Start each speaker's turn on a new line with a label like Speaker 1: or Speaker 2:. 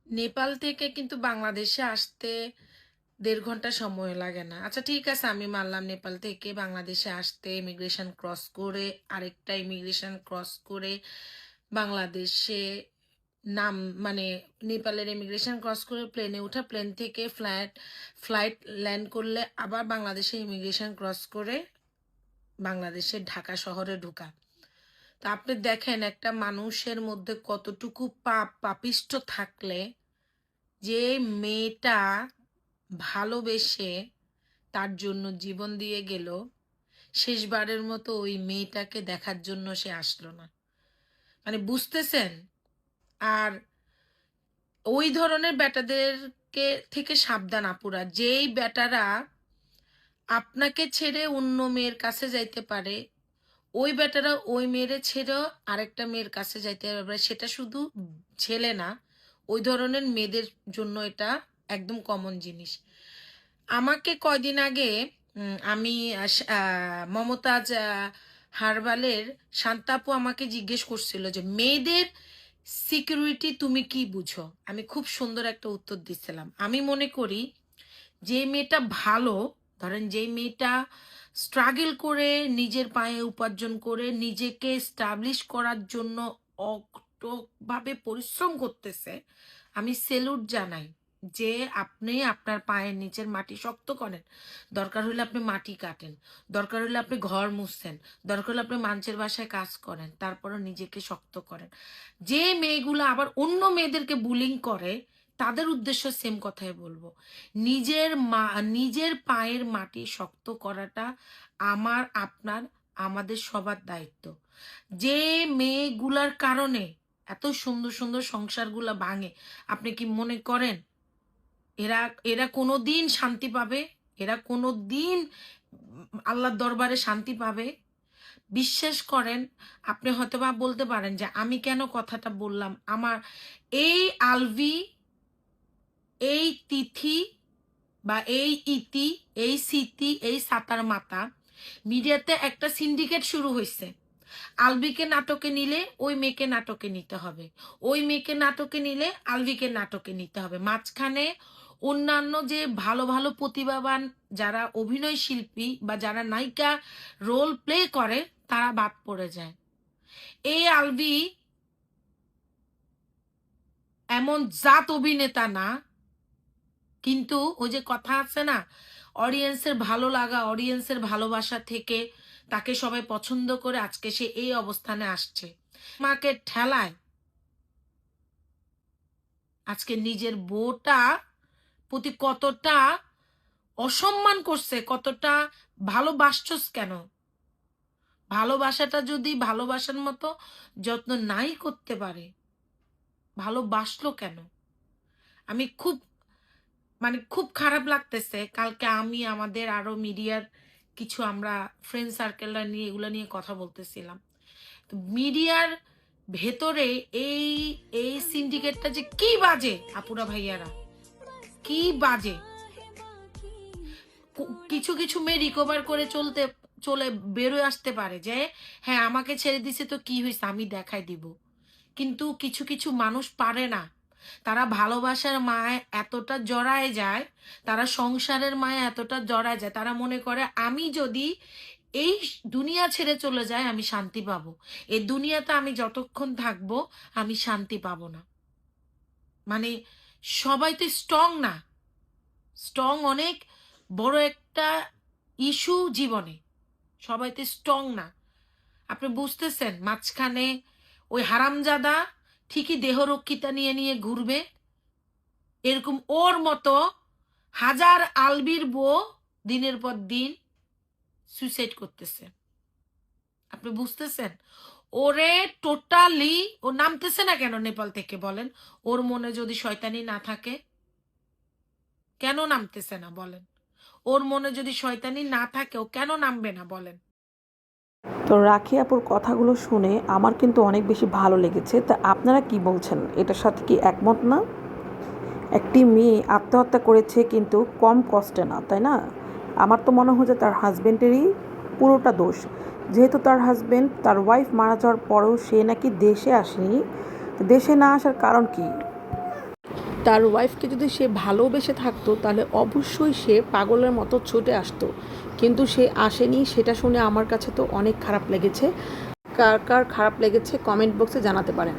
Speaker 1: নেপাল থেকে কিন্তু বাংলাদেশে আসতে 1.5 ঘন্টা সময় লাগে না। আচ্ছা ঠিক আছে, আমি মানলাম নেপাল থেকে বাংলাদেশে আসতে ইমিগ্রেশন ক্রস করে আরেকটা ইমিগ্রেশন ক্রস করে বাংলাদেশে নাম মানে নেপালের ইমিগ্রেশন ক্রস করে প্লেনে ওঠা, প্লেন থেকে ফ্লাইট ল্যান্ড করলে আবার বাংলাদেশে ইমিগ্রেশন ক্রস করে বাংলাদেশের ঢাকা শহরে ঢোকা। তা আপনি দেখেন একটা মানুষের মধ্যে কতটুকু পাপিষ্ঠ থাকলে যে মেয়েটা ভালোবেসে তার জন্য জীবন দিয়ে গেল, শেষবারের মতো ওই মেয়েটাকে দেখার জন্য সে আসলো না। মানে বুঝতেছেন? আর ওই ধরনের বেটাদেরকে থেকে সাবধান আপুরা, যেই বেটারা আপনাকে ছেড়ে অন্য মেয়ের কাছে যাইতে পারে, ওই বেটারা ওই মেয়েরে ছেড়েও আরেকটা মেয়ের কাছে যাইতে পারে। সেটা শুধু ছেলে না, ওই ধরনের মেয়েদের জন্য এটা একদম কমন জিনিস। আমাকে কয়দিন আগে আমি মমতাজ হারবালের শান্তাপু আমাকে জিজ্ঞেস করছিল যে মেয়েদের সিকিউরিটি তুমি কি বুঝো। আমি খুব সুন্দর একটা উত্তর দিছিলাম। আমি মনে করি যে মেয়েটা ভালো, ধরেন যে মেয়েটা স্ট্রাগল করে নিজের পায়ে উপার্জন করে নিজেকে স্টাবলিশ করার জন্য অটকভাবে পরিশ্রম করতেছে, আমি সেলুট জানাই যে আপনি আপনার পায়ের নিচের মাটি শক্ত করেন। দরকার হলে আপনি মাটি কাটেন, দরকার হলে আপনি ঘর মুছছেন, দরকার হলে আপনি মানুষের বাসায় কাজ করেন, তারপরও নিজেকে শক্ত করেন। যে মেয়েগুলো আবার অন্য মেয়েদেরকে বুলিং করে তাদের উদ্দেশ্য সেম কথাই বলবো। নিজের পায়ের মাটি শক্ত করাটা আমার আপনার আমাদের সবার দায়িত্ব। যে মেয়েগুলার কারণে এত সুন্দর সুন্দর সংসারগুলা ভাঙে, আপনি কি মনে করেন এরা এরা কোনোদিন শান্তি পাবে? এরা কোনোদিন আল্লাহর দরবারে শান্তি পাবে? বিশ্বাস করেন, আপনি হয়তোবা বলতে পারেন যে আমি কেন কথাটা বললাম। আমার এই আলভি, এই তিথি বা এই ইতি, এই স্মৃতি, এই সাতার মাতা মিডিয়াতে একটা সিন্ডিকেট শুরু হয়েছে। আলবিকে নাটকে নিলে ওই মেয়েকে নাটকে নিতে হবে, ওই মেয়েকে নাটকে নিলে আলবিকে নাটকে নিতে হবে। মাঝখানে অন্যান্য যে ভালো ভালো প্রতিভাবান যারা অভিনয় শিল্পী বা যারা নায়িকা রোল প্লে করে তারা বাদ পড়ে যায়। এই আলবি এমন জাত অভিনেতা না, কিন্তু ওই যে কথা আছে না, অডিয়েন্সের ভালো লাগা, অডিয়েন্সের ভালোবাসা থেকে তাকে সবাই পছন্দ করে আজকে সে এই অবস্থানে আসছে। মাকে ঠেলায় আজকে নিজের বউটা প্রতি কতটা অসম্মান করছে, কতটা ভালোবাসছস কেন? ভালোবাসাটা যদি ভালোবাসার মতো যত্ন নাই করতে পারে, ভালোবাসলো কেন? আমি খুব খারাপ লাগতেছে। কালকে আমি আমাদের আরো মিডিয়ার কিছু আমরা ফ্রেন্ড সার্কেলরা নিয়ে এগুলো নিয়ে কথা বলতেছিলাম। তো মিডিয়ার ভেতরে এই এই সিন্ডিকেটটা যে কি বাজে আপুরা ভাইয়ারা, কি বাজে। কিছু কিছু মেয়ে রিকভার করে চলে বেরোয় আসতে পারে যে হ্যাঁ আমাকে ছেড়ে দিছে তো কি হয়েছে আমি দেখাই দিব, কিন্তু কিছু কিছু মানুষ পারে না। তারা ভালোবাসার মায় এতটা জড়ায় যায়, তারা সংসারের মায় এতটা জড়ায় যায়, তারা মনে করে আমি যদি এই দুনিয়া ছেড়ে চলে যায় আমি শান্তি পাবো, এই দুনিয়াতে আমি যতক্ষণ থাকবো আমি শান্তি পাবো না। মানে সবাই তো স্ট্রং না, স্ট্রং অনেক বড় একটা ইস্যু জীবনে, সবাই তো স্ট্রং না। আপনি বুঝতেছেন? মাঝখানে ওই হারামজাদা ঠিকই দেহরক্ষিতা নিয়ে নিয়ে ঘুরবে, এরকম ওর মতো হাজার আলবির বউ দিনের পর দিন সুইসাইড করতেছে। আপনি বুঝতেছেন? ওরে টোটালি ও নামতেছে না কেন নেপাল থেকে বলেন? ওর মনে যদি শয়তানি না থাকে কেন নামতেছে না বলেন? ওর মনে যদি শয়তানি না থাকে ও কেন নামবে না বলেন?
Speaker 2: তো রাখি আপুর কথাগুলো শুনে আমার কিন্তু অনেক বেশি ভালো লেগেছে। তা আপনারা কি বলছেন, এটার সাথে কি একমত না? একটি মেয়ে আত্মহত্যা করেছে কিন্তু কম কষ্টে না, তাই না? আমার তো মনে হয় যে তার হাজব্যান্ডেরই পুরোটা দোষ। যেহেতু তার হাজব্যান্ড, তার ওয়াইফ মারা যাওয়ার পরেও সে নাকি দেশে আসেনি। তো দেশে না আসার কারণ কি? তার ওয়াইফকে যদি সে ভালোবেসে থাকতো তাহলে অবশ্যই সে পাগলের মতো ছুটে আসতো, কিন্তু সে আসেনি। সেটা শুনে আমার কাছে তো অনেক খারাপ লেগেছে। কার কার খারাপ লেগেছে কমেন্ট বক্সে জানাতে পারেন।